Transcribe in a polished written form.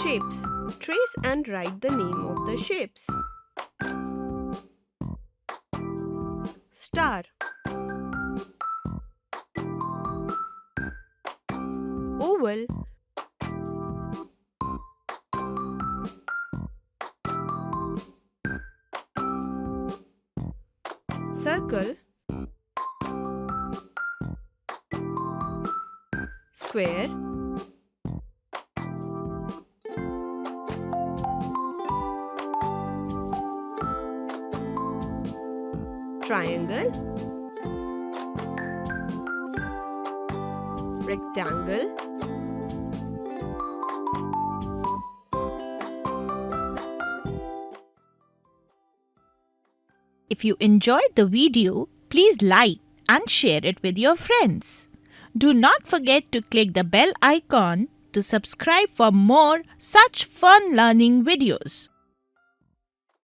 shapes. Trace and write the name of the shapes. Star, oval, circle, square, triangle, rectangle, If you enjoyed the video, please like and share it with your friends. Do not forget to click the bell icon to subscribe for more such fun learning videos.